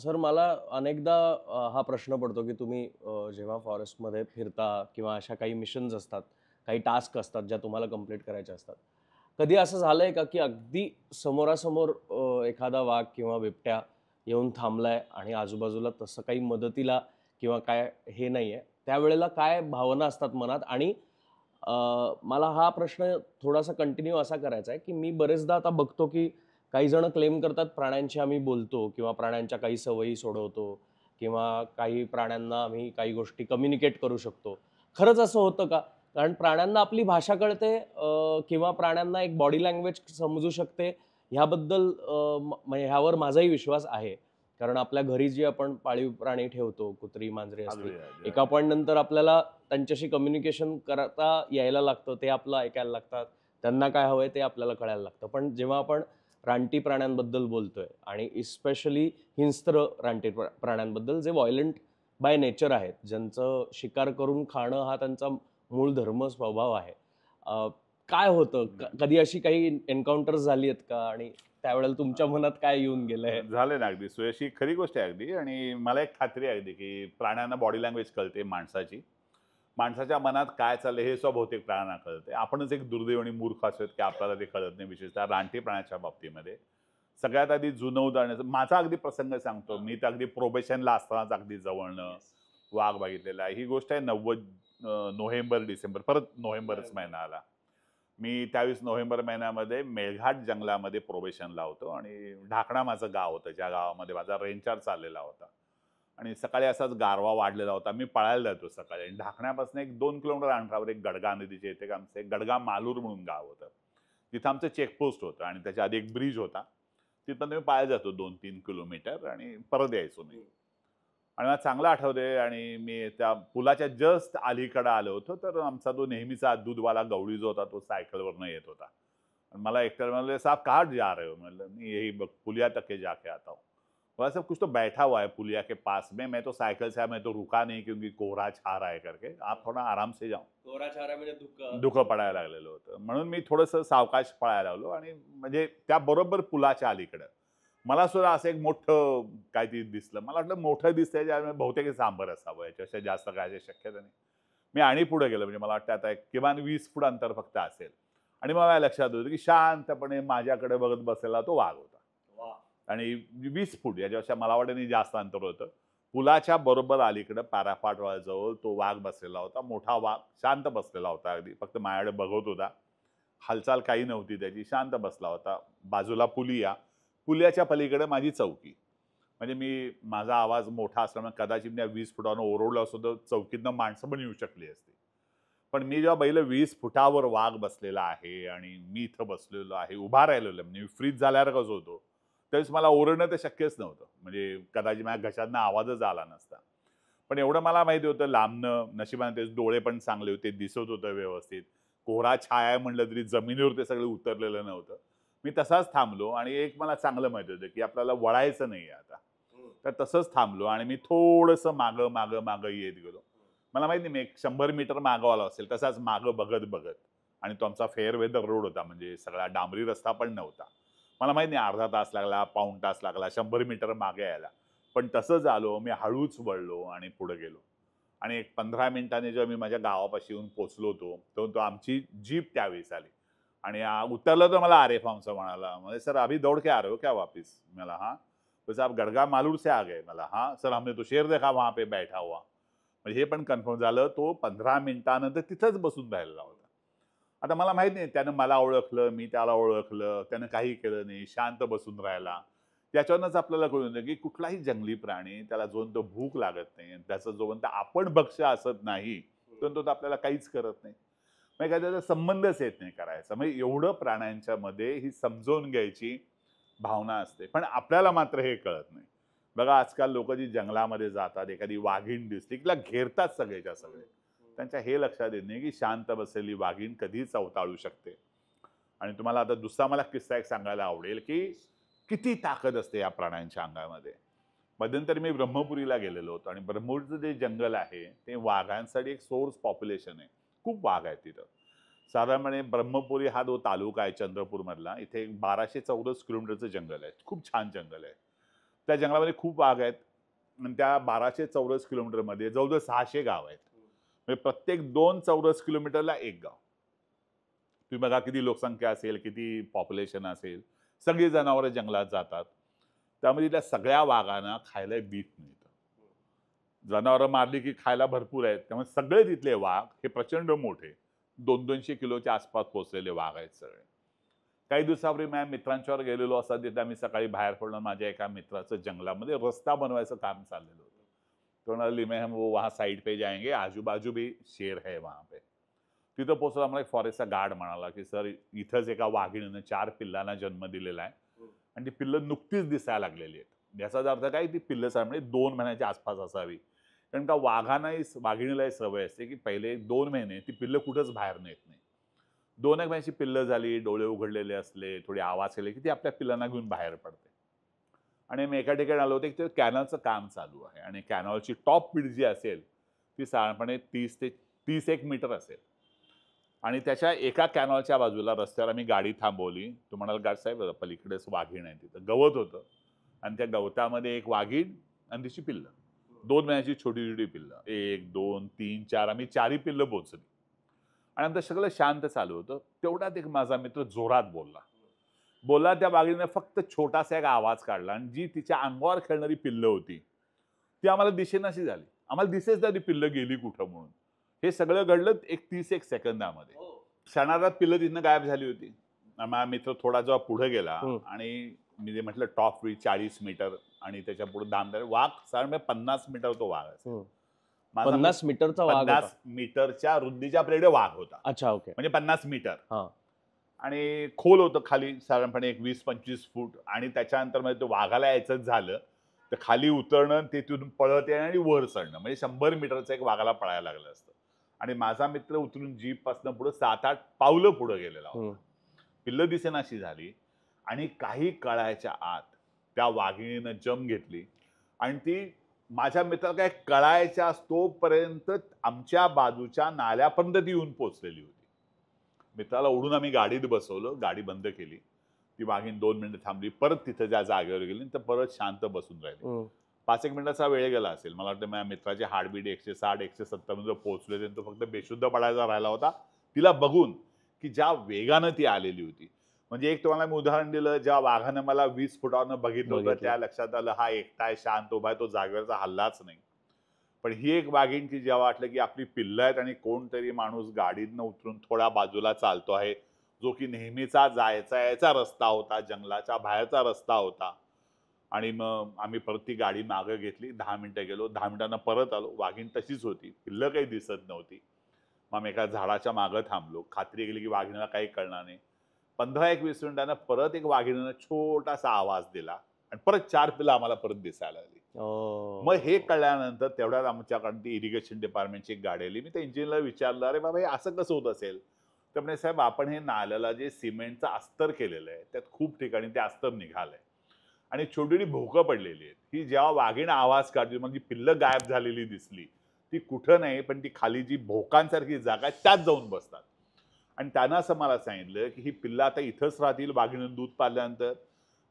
Sir मला अनेकदा हा प्रश्न पडतो की तुम्ही जेव्हा फॉरेस्टमध्ये फिरता किंवा अशा काही मिशन्स असतात, काही टास्क असतात ज्या तुम्हाला कंप्लीट करायच्या असतात. कधी असं झालंय का की अगदी समोरासमोर एखादा वाघ किंवा बिबट्या येऊन थांबलाय आणि आजूबाजूला तसं काही मदतीला किंवा काय हे नाहीये. त्यावेळेला काय भावना असतात मनात? आणि अ, मला हा प्रश्न थोडासा कंटिन्यू असा करायचा आहे, की मी बरेचदा आता बघतो, की काही जण क्लेम करतात प्राण्यांशी आम्ही बोलतो किंवा प्राण्यांच्या काही सवयी सोडवतो किंवा काही प्राण्यांना आम्ही काही गोष्टी कम्युनिकेट करू शकतो. खरंच असं होतं का? कारण प्राण्यांना आपली भाषा कळते किंवा प्राण्यांना एक बॉडी लँग्वेज समजू शकते ह्याबद्दल म्हणजे ह्यावर माझाही विश्वास आहे. कारण आपल्या घरी जी आपण पाळीव प्राणी ठेवतो, कुत्री, मांजरे असतील, अगदी, अगदी, एका अगदी. पॉइंट नंतर आपल्याला त्यांच्याशी कम्युनिकेशन करता यायला लागतं. ते आपलं ऐकायला लागतात. त्यांना काय हवंय ते आपल्याला कळायला लागतं. पण जेव्हा आपण रानटी प्राण्यांबद्दल बोलतोय आणि स्पेशली हिंस्त्र रानटी प्राण्यांबद्दल जे व्हायलंट बाय नेचर आहेत, ज्यांचं शिकार करून खाणं हा त्यांचा मूळ धर्म, स्वभाव आहे. अ, काय होतं? कधी अशी काही एन्काउंटर्स झाली आहेत का? आणि त्यावेळेला तुमच्या मनात काय येऊन गेलंय? झाले ना अगदी. सुयशी खरी गोष्ट आहे अगदी आणि मला एक खात्री आहे अगदी, की प्राण्यांना बॉडी लँग्वेज कळते माणसाची. माणसाच्या मनात काय चाललंय हे सुद्धा बहुतेक प्राण्यांना कळते. आपणच एक दुर्दैव आणि मूर्ख असतो, की आपल्याला ते कळत नाही, विशेषतः रानटी प्राण्याच्या बाबतीमध्ये. सगळ्यात आधी जुनं उदाहरण माझा अगदी प्रसंग सांगतो. मी तर अगदी प्रोबेशनला असतानाच अगदी जवळनं वाघ बघितलेला आहे. ही गोष्ट आहे 90 नोव्हेंबर, डिसेंबर परत नोव्हेंबरच महिना आला. मी त्यावेळेस नोव्हेंबर महिन्यामध्ये मेळघाट जंगलामध्ये प्रोबेशनला होतो आणि ढाकणा माझं गाव होतं, ज्या गावामध्ये माझा रेंचार चाललेला होता. आणि सकाळी असाच गारवा वाढलेला होता. मी पळायला जातो सकाळी आणि ढाकण्यापासून एक 2 किलोमीटर अंतरावर एक गडगा नदीच्या इथे आमचं एक गडगा मालूर म्हणून गाव होतं. तिथं आमचं चेकपोस्ट होतं आणि त्याच्या आधी एक ब्रिज होता. तिथपर्यंत मी पायी जातो 2-3 किलोमीटर आणि परत यायचो मी. आणि मला चांगलं आठवतंय आणि मी त्या पुलाच्या जस्ट अलीकडे आलो होतो, तर आमचा तो नेहमीचा दूधवाला गवळी जो होता, तो सायकलवरनं येत होता. आणि मला एकट्याला म्हणाले, "साहब कहाँ जा रहे हो?" म्हणलं, "मी यही पुलिया तक के जाके आता हूँ." बोला, "साहब कुछ तो बैठा हुआ है पुलिया के पास में, मैं तो साइकिल से आया, मैं तो रुका नहीं क्योंकि कोहरा छा रहा है करके, आप थोड़ा आराम से जाओ." कोरा चारा म्हणजे धुकं. धुकं पडायला लागलेलं होतं. म्हणून मी थोडंसं सावकाश पळायला लागलो आणि म्हणजे त्या बरोबर पुलाच्या अलीकडं. मला सुद्धा असं एक मोठं काहीतरी दिसलं. मला वाटलं मोठं दिसतंय ज्यामुळे बहुतेक हे सांबर असावं. याच्यापेक्षा जास्त काय शक्यता नाही. मी आणि पुढे गेलो म्हणजे मला वाटतं आता एक किमान 20 फूट अंतर फक्त असेल. आणि मला माझ्या लक्षात होतं, की शांतपणे माझ्याकडे बघत बसलेला तो वाघ होता. वाह! आणि 20 फूट याच्यापेक्षा मला वाटतं नाही जास्त अंतर होतं. पुलाच्या बरोबर अलीकडं पॅरापाटजवळ तो वाघ बसलेला होता. मोठा वाघ शांत बसलेला होता अगदी. फक्त माझ्याकडे बघत होता. हालचाल काही नव्हती त्याची. शांत बसला होता. बाजूला पुलिया. पुलियाच्या पलीकडे माझी चौकी. म्हणजे माझा आवाज मोठा असल्यामुळे कदाचित मी 20 फुटावरून ओरडलो असतो तर चौकीतनं माणसं पण येऊ शकली असती. पण मी जेव्हा बघितलं 20 फुटावर वाघ बसलेला आहे आणि मी इथं बसलेलो आहे, उभा राहिलेलो आहे, म्हणजे मी फ्रीज झाल्यावर कसं होतो, त्यावेळेस मला ओरडणं तर शक्यच नव्हतं. म्हणजे कदाचित माझ्या घशातनं आवाजच आला नसता. पण एवढं मला माहिती होतं लांबनं नशिबाने त्याचे डोळे पण चांगले होते, दिसत होतं व्यवस्थित. कोहरा छाया म्हटलं तरी जमिनीवर ते सगळं उतरलेलं नव्हतं. मी तसाच थांबलो आणि एक मला चांगलं माहिती होतं, की आपल्याला वळायचं नाहीये आता. तर तसंच थांबलो आणि मी थोडंसं मागं, मागं, मागं येत गेलो. मला माहिती नाही मी एक 100 मीटर मागं आलो असेल, तसाच मागं बघत-बघत आणि तो आमचा फेअरवेदर रोड होता म्हणजे सगळा डांबरी रस्ता पण नव्हता. मला माहिती नाही अर्धा तास लागला, पाऊण तास लागला 100 मीटर मागे यायला. पण तसंच आलो, मी हळूच वळलो आणि पुढे गेलो. आणि एक 15 मिनिटांनी जेव्हा मी माझ्या गावापाशी येऊन पोहोचलो होतो, तेव्हा तो आमची जीप त्यावेळेस आली. आणि उतरलं तर मला आरिफ हमसा म्हणाला, "म्हणजे सर अभी दौड़ के आ रहे हो क्या वापिस?" मला "हाँ." "बस आप गढ़गा मालूर से आ गए?" मला "हाँ." "सर हमने तो शेर देखा वहाँ पे बैठा हुआ." म्हणजे हे पण कन्फर्म झालं. तो 15 मिनिटानंतर तिथंच बसून राहिलेला होता. आता मला माहीत नाही त्यानं मला ओळखलं, मी त्याला ओळखलं, त्यानं काही केलं नाही, शांत बसून राहिला. त्याच्यावरूनच आपल्याला कळून येतं, की कुठलाही जंगली प्राणी त्याला जोपर्यंत भूक लागत नाही आणि त्याचा जोपर्यंत आपण भक्ष्य असत नाही, तोपर्यंत तो आपल्याला काहीच करत नाही. म्हणजे काय त्याचा संबंधच येत नाही करायचा. म्हणजे एवढं प्राण्यांच्यामध्ये ही समजावून घ्यायची भावना असते. पण आपल्याला मात्र हे कळत नाही. बघा आजकाल लोकं जी जंगलामध्ये जातात, एखादी वाघीण दिसली, की तिला घेरतात सगळेच्या सगळे. त्यांच्या हे लक्षात येत नाही, की शांत बसलेली वाघीण कधीही चवताळू शकते. आणि तुम्हाला आता दुसरा मला किस्सा एक सांगायला आवडेल, की किती ताकद असते या प्राण्यांच्या अंगामध्ये. मध्यंतरी मी ब्रह्मपुरीला गेलेलो होतो आणि ब्रह्मपुरीचं जे जंगल आहे, ते वाघांसाठी एक सोर्स पॉप्युलेशन आहे. खूप वाघ आहेत तिथं. साधारणपणे ब्रह्मपुरी हा जो तालुका आहे चंद्रपूरमधला, इथे 1214 किलोमीटरचं जंगल आहे. खूप छान जंगल आहे. त्या जंगलामध्ये खूप वाघ आहेत आणि त्या 1200 चौरस किलोमीटरमध्ये जवळजवळ 600 गाव आहेत. म्हणजे प्रत्येक 2 चौरस किलोमीटरला एक गाव. तुम्ही बघा किती लोकसंख्या असेल, किती पॉप्युलेशन असेल, सगळी जनावरं जंगलात जातात. त्यामध्ये त्या सगळ्या वाघांना खायला बीफ मिळतं. जनावरं मारली की खायला भरपूर आहेत. त्यामुळे सगळे तिथले वाघ हे प्रचंड मोठे 200-200 किलोच्या आसपास पोहोचलेले वाघ आहेत सगळे. काही दिवसापूर्वी माझ्या मित्रांच्यावर गेलेलो असता तिथे आम्ही सकाळी बाहेर पडलो. माझ्या एका मित्राचं जंगलामध्ये रस्ता बनवायचं काम चाललेलं होतं. तो म्हणाला मैं हम वो वहाँ साइड पे जाएंगे, आजू बाजू भी शेर है वहाँ पे. तिथं पोहोचलो. आम्हाला एक फॉरेस्टचा गार्ड म्हणाला की सर इथंच एका वाघिणीनं 4 पिल्लांना जन्म दिलेला आहे आणि ती पिल्लं नुकतीच दिसायला लागलेली आहेत. याचा अर्थ काय, ती पिल्लं म्हणजे 2 महिन्याच्या आसपास असावी. कारण का वाघांनाही वाघिणीलाही सवय असते की पहिले 2 महिने ती पिल्लं कुठंच बाहेर नेत नाही. 2 एक महिन्याची पिल्लं झाली, डोळे उघडलेले असले, थोडे आवाज केले की ती आपल्या पिल्लांना घेऊन बाहेर पडते. आणि मी एका ठिकाणी आलो होते की ते कॅनलचं काम चालू आहे आणि कॅनॉलची टॉप स्पीड जी असेल ती साधारणपणे 30 मीटर असेल. आणि त्याच्या एका कॅनॉलच्या बाजूला रस्त्यावर आम्ही गाडी थांबवली. तो म्हणाल गार्ड साहेब पलीकडेच वाघीण आहे. तिथं गवत होतं आणि त्या गवतामध्ये एक वाघीण आणि तिची पिल्लं, 2 महिन्याची छोटी छोटी पिल्लं, 1 2 3 4, आम्ही 4ही पिल्लं पोचली. आणि आमचं सगळं शांत चालू होतं. तेवढ्यात एक माझा मित्र जोरात बोलला. त्या वाघिणीने फक्त छोटासा एक आवाज काढला आणि जी तिच्या अंगावर खेळणारी पिल्लं होती ती आम्हाला दिसेनाशी झाली. आम्हाला दिसेच ना ती पिल्लं गेली कुठं म्हणून. हे सगळं घडलं एक 30 सेकंदामध्ये. क्षणार्धात पिल्लं तिथनं गायब झाली होती. माझा मित्र थोडा जेव्हा पुढे गेला आणि मी जे म्हटलं टॉप स्पीड 40 मीटर आणि त्याच्या पुढे 10 मीटर, वाघ साधारण 50 मीटर तो वाघ असेल. 50 मीटरचा वाघ होता. 50 मीटरच्या रुंदीच्या प्लेडे वाघ होता. अच्छा, ओके. म्हणजे 50 मीटर. हा. आणि खोल होतं खाली साधारणपणे एक 20-25 फूट. आणि त्याच्यानंतर म्हणजे तो वाघाला यायचं झालं तर खाली उतरणं, ते तिथून पळत येणं आणि वर चढणं, म्हणजे 100 मीटरचं एक वाघाला पळायला लागलं असतं. आणि माझा मित्र उतरून जीप पासून पुढे 7-8 पावलं पुढे गेलेला होता. पिल्लं दिसेनाशी झाली आणि काही कळायच्या आत त्या वाघिणीनं जम घेतली आणि ती माझ्या मित्राला काय कळायच्या तोपर्यंत आमच्या बाजूच्या नाल्यापर्यंत ती येऊन पोचलेली होती. मित्राला ओढून आम्ही गाडीत बसवलं, गाडी बंद केली. ती वाघीण 2 मिनिटं थांबली, परत तिथं ज्या जागेवर गेली तर परत शांत बसून राहिली. 5-1 मिनिटाचा वेळ गेला असेल. मला वाटतं माझ्या मित्राचे हार्टबीट 160-170 मध्ये पोहोचले. तो फक्त बेशुद्ध पडायचा राहिला होता तिला बघून की ज्या वेगानं ती आलेली होती. म्हणजे एक तुम्हाला मी उदाहरण दिलं, ज्या वाघानं मला 20 फुटावरनं बघितलं होतं त्या लक्षात आलं हा एकटा आहे, शांत उभा आहे, तो जागेवरचा हल्लाच नाही. पण ही एक वाघीण की जेव्हा वाटलं की आपली पिल्लं आहेत आणि कोणतरी माणूस गाडीतनं उतरून थोडा बाजूला चालतो आहे, जो की नेहमीचा जायचा यायचा रस्ता होता, जंगलाच्या बाहेरचा रस्ता होता. आणि मग आम्ही परत ती गाडी मागं घेतली. 10 मिनिटं गेलो, 10 मिनिटांना परत आलो. वाघीण तशीच होती, पिल्लं काही दिसत नव्हती. मग आम्ही एका झाडाच्या मागं थांबलो. खात्री केली की वाघिणीला काही कळणार नाही. 15-20 मिनिटांना परत एक वाघिणीनं छोटासा आवाज दिला आणि परत 4 पिल्लं आम्हाला परत दिसायला लागली. मग हे कळल्यानंतर तेवढ्यात आमच्याकडे ती इरिगेशन डिपार्टमेंटची एक गाडी आली. मी त्या इंजिनियरला विचारलं, अरे बाबा हे असं कसं होत असेल? तर म्हणजे साहेब आपण हे नाल्याला जे सिमेंटचं अस्तर केलेलं आहे त्यात खूप ठिकाणी ते अस्तर निघालंय आणि छोटी भोकं पडलेली आहेत. ही जेव्हा वाघीण आवाज काढली म्हणजे पिल्लं गायब झालेली दिसली, ती कुठं नाही पण ती खाली जी भोकांसारखी जागा आहे त्यात जाऊन बसतात. आणि त्यांना असं मला सांगितलं की ही पिल्लं आता इथंच राहतील. वाघिणीनं दूध पाजल्यानंतर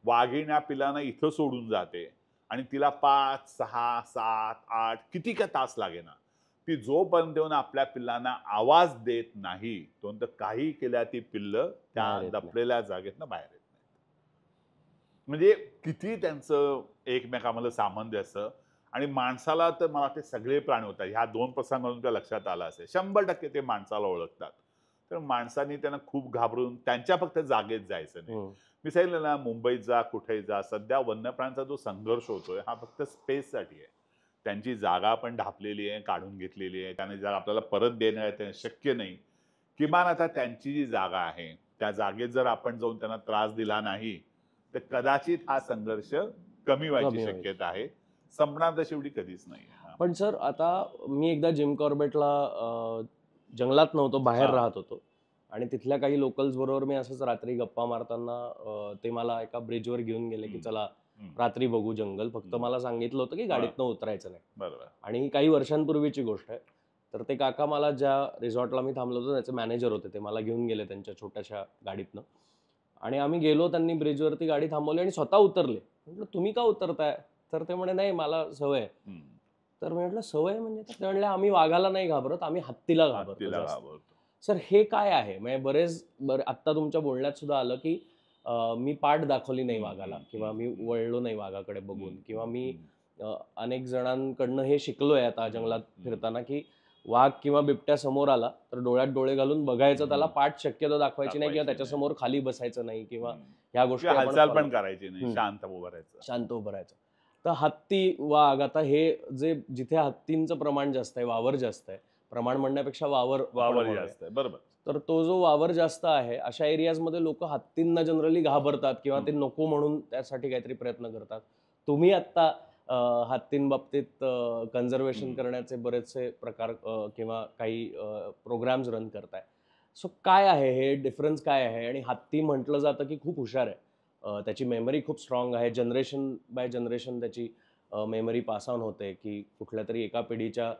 वाघीण या पिल्लांना इथं सोडून जाते आणि तिला 5, 6, 7, 8 किती का तास लागेना, ती जोपर्यंत येऊन आपल्या पिल्लांना आवाज देत नाही तोपर्यंत काही केल्या ती पिल्लं त्या दबलेल्या जागेतनं बाहेर येत नाही. म्हणजे किती त्यांचं एकमेकांमध्ये सामंजस्य. आणि माणसाला तर मला ते सगळे प्राणी होतात. ह्या 2 प्रसंगातून त्या लक्षात आलं असेल 100% ते माणसाला ओळखतात. तर माणसांनी त्यांना खूप घाबरून त्यांच्या फक्त जागेत जायचं नाही. मी सांगितलं ना, मुंबईत जा, कुठेही जा, सध्या वन्यप्राण्यांचा जो संघर्ष होतोय हा फक्त स्पेससाठी आहे. त्यांची जागा पण ढापलेली आहे, काढून घेतलेली आहे. त्याने जर आपल्याला परत देणं आहे ते शक्य नाही. किमान आता त्यांची जी जागा आहे त्या जागेत जर आपण जाऊन त्यांना त्रास दिला नाही तर कदाचित हा संघर्ष कमी व्हायची शक्यता आहे. संपणार तर शेवटी कधीच नाही. पण सर आता मी एकदा जिम कॉर्बेटला जंगलात नव्हतो, बाहेर राहत होतो आणि तिथल्या काही लोकल्स बरोबर मी असंच रात्री गप्पा मारताना ते मला एका ब्रिजवर घेऊन गेले की चला रात्री बघू जंगल. फक्त मला सांगितलं होतं की गाडीतनं उतरायचं नाही. बरोबर. आणि काही वर्षांपूर्वीची गोष्ट आहे. तर ते काका मला ज्या रिसॉर्टला मी थांबलो होतो त्याचे मॅनेजर होते, ते मला घेऊन गेले त्यांच्या छोट्याशा गाडीतनं आणि आम्ही गेलो. त्यांनी ब्रिजवरती गाडी थांबवली आणि स्वतः उतरले म्हटलं तुम्ही का उतरताय? तर ते म्हणे नाही मला सवय आहे. हम्म. तर मी म्हटलं सवय म्हणजे? तर ते म्हणले आम्ही वाघाला नाही घाबरत, आम्ही हत्तीला घाबरतो हत्तीला जास्त. घाबरतो. सर हे काय आहे? म्हणजे आत्ता तुमच्या बोलण्यात सुद्धा आलं की मी पाठ दाखवली नाही हम्म, वाघाला हम्म, किंवा मी हम्म, वळलो नाही वाघाकडे हम्म, बघून किंवा हम्म, मी हम्म, अनेक जणांकडनं हे शिकलोय आता हम्म, जंगलात हम्म, फिरताना की वाघ किंवा बिबट्या समोर आला तर डोळ्यात डोळे घालून बघायचं, त्याला हम्म. पाठ शक्यतो दाखवायची नाही किंवा दाखवायची नाही. त्याच्यासमोर खाली बसायचं नाही किंवा हम्म. ह्या किंवा गोष्टी आपण हालचाल फॉलो पण करायची नाही, शांत उभं राहायचं. शांत उभं राहायचं. तर हत्ती, वाघ, आता हे जे जिथे हत्तींचं प्रमाण जास्त आहे, वावर जास्त आहे, प्रमाण म्हणण्यापेक्षा वावर आपण वावर म्हणूया. जास्त आहे, बरोबर. तर तो जो वावर जास्त आहे, अशा एरियाजमध्ये लोक हत्तींना जनरली घाबरतात किंवा ते नको म्हणून त्यासाठी काहीतरी प्रयत्न करतात. तुम्ही आत्ता हत्तींबाबतीत कन्झर्वेशन हम्म. करण्याचे बरेचसे प्रकार किंवा काही प्रोग्राम्स रन करताय. सो काय आहे हे डिफरन्स काय आहे? आणि हत्ती म्हटलं जातं की खूप हुशार आहे, त्याची मेमरी खूप स्ट्रॉंग आहे, जनरेशन बाय जनरेशन त्याची मेमरी पास ऑन होते की कुठल्या तरी एका पिढीच्या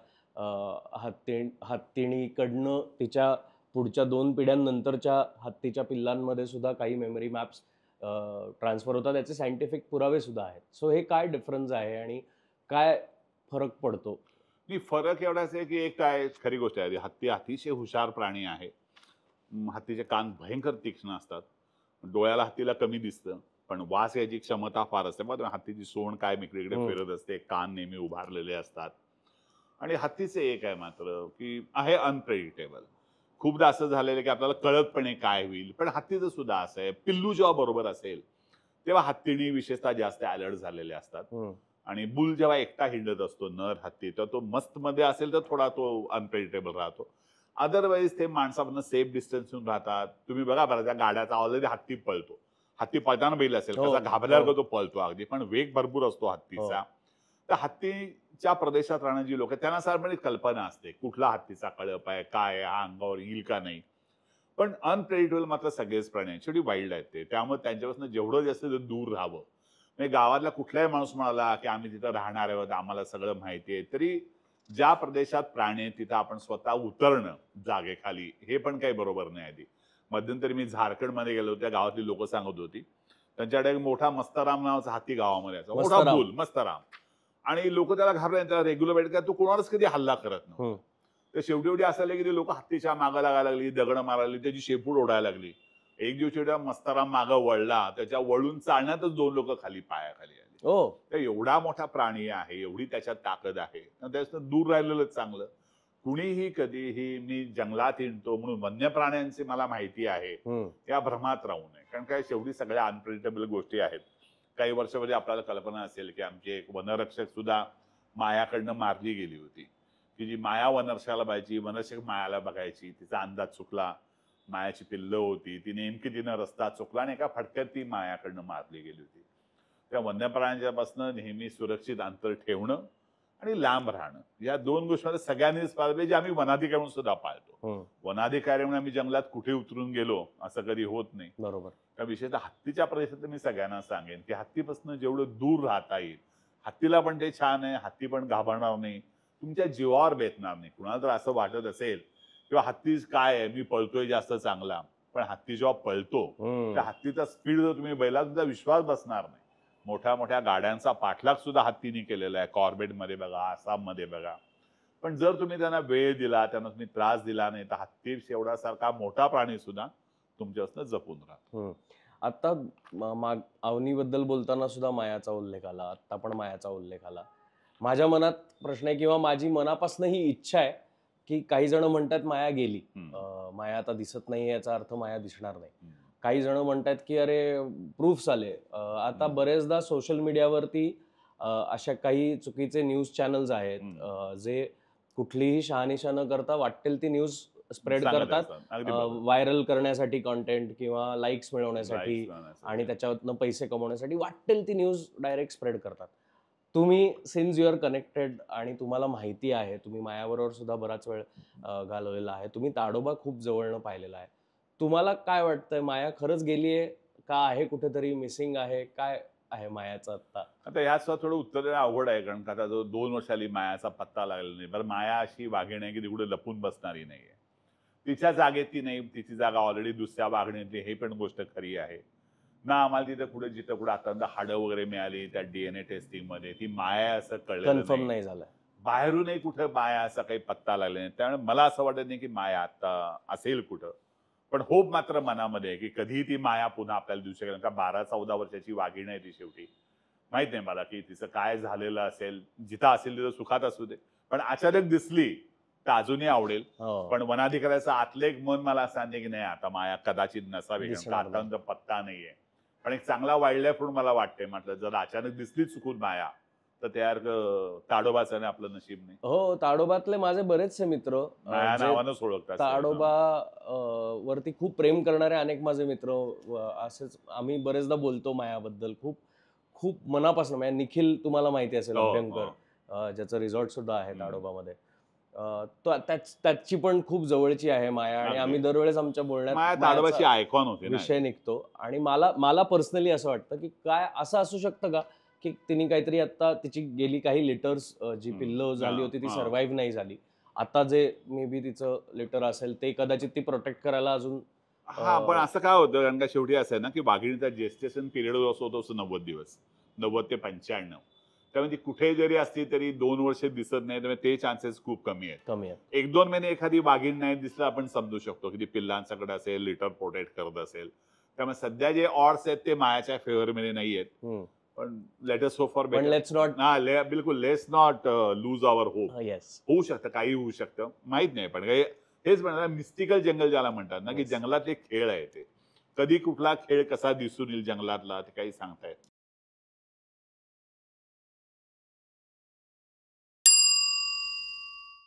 हत्तीणीकडनं तिच्या पुढच्या 2 पिढ्यांनंतरच्या हत्तीच्या पिल्लांमध्ये सुद्धा काही मेमरी मॅप्स ट्रान्सफर होतात. त्याचे सायंटिफिक पुरावे सुद्धा आहेत. सो हे काय डिफरन्स आहे आणि काय फरक पडतो? नाही, फरक एवढाच आहे की एक काय खरी गोष्ट आहे, हत्ती अतिशय हुशार प्राणी आहे. हत्तीचे कान भयंकर तीक्ष्ण असतात. डोळ्याला हत्तीला कमी दिसतं, पण वास याची क्षमता फार असते. मग हत्तीची सोंड काय इकडे फिरत असते, कान नेहमी उभारलेले असतात. आणि हत्तीचे एक आहे मात्र की आहे अनप्रेडिक्टेबल. खूपदा असं झालेलं की आपल्याला कळत पण आहे काय होईल. पण हत्तीचं सुद्धा असं आहे, पिल्लू जेव्हा बरोबर असेल तेव्हा हत्तीणी विशेषतः जास्त अलर्ट झालेले असतात. आणि बुल जेव्हा एकटा हिंडत असतो, नर हत्ती, तर तो मस्त मध्ये असेल तर थोडा तो अनप्रेडिक्टेबल राहतो. अदरवाईज ते माणसापासून सेफ डिस्टन्सहून राहतात. तुम्ही बघा बरं, त्या गाड्याचा ऑलरेडी हत्ती पळतो. हत्ती पळताना बैल असेल हो, कसा घाबरल्यावर हो, तो पळतो अगदी, पण वेग भरपूर असतो हो. हत्तीचा. तर हत्तीच्या प्रदेशात राहणारी जी लोक आहेत त्यांना साधारणपणे कल्पना असते कुठला हत्तीचा कळप आहे, काय आहे, हा अंगावर येईल का नाही. पण अनप्रेडिक्टेबल मात्र सगळेच प्राणी आहेत. शेवटी वाईल्ड आहेत ते, त्यामुळे त्यांच्यापासून जेवढं जास्त दूर राहावं. म्हणजे गावातला कुठलाही माणूस म्हणाला की आम्ही तिथं राहणार आहोत, आम्हाला सगळं माहिती आहे, तरी ज्या प्रदेशात प्राणी आहेत तिथं आपण स्वतः उतरणं जागेखाली हे पण काही बरोबर नाही. आधी मध्यंतरी मी झारखंडमध्ये गेलो, त्या गावातली लोक सांगत होती त्यांच्याकडे एक मोठा मस्ताराम नावाचा हाती गावामध्ये असा मोठा मस्तराम. बुल मस्ताराम. आणि लोक त्याला घाबरले, त्याला रेग्युलर भेट काय तो कोणालाच कधी हल्ला करत नव्हता. तर शेवटी असं की ते लोक हत्तीच्या मागं लागायला लागली, दगड मारायला लागली, त्याची शेपूट ओढायला लागली. एक दिवशी मस्ताराम मागं वळला, त्याच्या वळून चालण्यातच 2 लोक खाली पायाखाली आली. ओ तर एवढा मोठा प्राणी आहे, एवढी त्याच्यात ताकद आहे, तर त्याच्यात दूर राहिलेलं चांगलं. कुणीही कधीही मी जंगलात हिंडतो म्हणून वन्य प्राण्यांची मला माहिती आहे या भ्रमात राहू नये. कारण काय शेवटी सगळ्या अनप्रेडिक्टेबल गोष्टी आहेत. काही वर्षापूर्वी आपल्याला कल्पना असेल की आमची एक वनरक्षक सुद्धा मायाकडनं मारली गेली होती. की जी माया वनरक्षकाला बघायची, वनरक्षक मायाला बघायची, तिचा अंदाज चुकला, मायाची पिल्लं होती, ती नेमकी तिनं रस्ता चुकला आणि एका फटक्यात ती मायाकडनं मारली गेली होती. त्या वन्य प्राण्यांच्यापासून नेहमी सुरक्षित अंतर ठेवणं आणि लांब राहणं या 2 गोष्टींमध्ये सगळ्यांनीच पाळलं, जे आम्ही वनाधिकारी सुद्धा पाळतो. वनाधिकारी म्हणून आम्ही जंगलात कुठे उतरून गेलो असं कधी होत नाही. बरोबर. त्या विशेषतः हत्तीच्या प्रदेशात मी सगळ्यांना सांगेन की हत्तीपासून जेवढं दूर राहता येईल. हत्तीला पण ते छान आहे, हत्ती पण घाबरणार नाही, तुमच्या जीवावर बेतणार नाही. कुणाला जर असं वाटत असेल किंवा हत्ती काय आहे, मी पळतोय जास्त चांगला, पण हत्ती जेव्हा पळतो त्या हत्तीचा स्पीड जर तुम्ही बैलात तुमचा विश्वास बसणार नाही. मोठ्या मोठ्या गाड्यांचा पाठलाग सुद्धा हत्तीने केलेला आहे, कॉर्बेटमध्ये बघा, आसाममध्ये बघा. पण जर तुम्ही त्यांना वेळ दिला, त्यांना तुम्ही त्रास दिला नाही, तर हत्ती एवढा सारखा मोठा प्राणी सुद्धा तुमच्यापासून जपून राहतो. आता अवनीबद्दल बोलताना सुद्धा मायाचा उल्लेख आला, आत्ता पण मायाचा उल्लेख आला. माझ्या मनात प्रश्न आहे किंवा माझी मनापासून ही इच्छा आहे की काही जण म्हणतात माया गेली, माया आता दिसत नाही, याचा अर्थ माया दिसणार नाही. काही जण म्हणतात की अरे प्रूफ्स आले. आता बरेचदा सोशल मीडियावरती अशा काही चुकीचे न्यूज चॅनल्स आहेत जे कुठलीही शहानिशा न करता वाटेल ती न्यूज स्प्रेड करतात, व्हायरल करण्यासाठी कॉन्टेंट किंवा लाईक्स मिळवण्यासाठी आणि त्याच्यातनं पैसे कमवण्यासाठी वाटेल ती न्यूज डायरेक्ट स्प्रेड करतात. तुम्ही सिन्स यू आर कनेक्टेड आणि तुम्हाला माहिती आहे, तुम्ही मायाबरोबर सुद्धा बराच वेळ घालवलेला आहे, तुम्ही ताडोबा खूप जवळनं पाहिलेला आहे, तुम्हाला काय वाटतंय माया खरंच गेलीये का आहे कुठेतरी मिसिंग आहे? काय आहे मायाचं आता याच थोडं उत्तर देणं अवघड आहे, कारण आता जो 2 वर्षाली मायाचा पत्ता लागलेला नाही. बरं, माया अशी वाघीण आहे की ती कुठे लपून बसणारी नाहीये. तिच्या जागेत ती नाही, तिची जागा ऑलरेडी दुसऱ्या वाघिणीत, हे पण गोष्ट खरी आहे. ना आम्हाला तिथे कुठे जिथं कुठे आता हाडं वगैरे मिळाली त्या DNA टेस्टिंग मध्ये ती माया आहे असं कळलं कन्फर्म नाही झालं. बाहेरूनही कुठं माया असा काही पत्ता लागला नाही. त्यामुळे मला असं वाटत नाही की माया आता असेल कुठं. पण होप मात्र मनामध्ये आहे की कधी ती माया पुन्हा आपल्याला दिसू शकेल. का 12-14 वर्षाची वाघीण आहे ती शेवटी. माहित नाही मला की तिचं काय झालेलं असेल. जिथं असेल तिथं सुखात असू दे. पण अचानक दिसली तर अजूनही आवडेल. हो. पण वनाधिकाऱ्याचं आतलं एक मन मला सांगते की नाही आता माया कदाचित नसावी. कारण दिसणार नाही. आतापर्यंत पत्ता नाहीये. पण एक चांगला वाईल्ड लाईफ म्हणून मला वाटते. म्हटलं जर अचानक दिसली चुकून माया तर त्या ताडोबाचं आणि आपलं नशीब नाही. हो, ताडोबातले माझे बरेचसे मित्र माया जे नावानंच ओळखतात. ताडोबा वरती खूप प्रेम करणारे अनेक माझे मित्र असेच आम्ही बरेचदा बोलतो मायाबद्दल खूप खूप मनापासून. म्हणजे निखिल तुम्हाला माहिती असेल, हो, अभ्यंकर, हो. ज्याचं रिसॉर्ट सुद्धा आहे हम्म. ताडोबामध्ये. त्याची पण खूप जवळची आहे माया आणि अगदी. आम्ही दरवेळेस आमच्या बोलण्यात माया मायाचा ताडोबाची आयकॉन होती ना. विषय निघतो. आणि मला पर्सनली असं वाटतं की काय असं असू शकतं का की तिने काहीतरी आता तिची गेली काही लेटर्स जी पिल्लं झाली होती ती सर्व्हाइव्ह नाही झाली. आता जे मे बी तिचं लेटर असेल ते कदाचित ती प्रोटेक्ट करायला अजून हा पण असं काय होतं कारण का शेवटी असं आहे ना की वाघिणीचा जेस्टेशन पिरियड जो असतो तो 90 दिवस 90 ते 95. त्यामुळे ती कुठे जरी असली तरी 2 वर्ष दिसत नाही त्यामुळे ते चान्सेस खूप कमी आहेत. कमी आहे. 1-2 महिने एखादी वाघीण नाही दिसलं आपण समजू शकतो की ती पिल्लांच्याकडे असेल लिटर प्रोटेक्ट करत असेल. त्यामुळे सध्या जे ऑर्ड्स आहेत ते मायाच्या फेवरमध्ये नाही आहेत. हम्म. पण लेटेस्ट होप फॉर पण बेटर. Let's not. बिलकुल let's not lose our hope. Yes. होऊ शकतं काही होऊ शकतं माहित नाही. पण हेच म्हणतात मिस्टिकल जंगल ज्याला म्हणतात ना की Yes. जंगलात एक खेळ आहे ते. कधी कुठला खेळ कसा दिसून येईल जंगलातला ते काही सांगता येत नाही.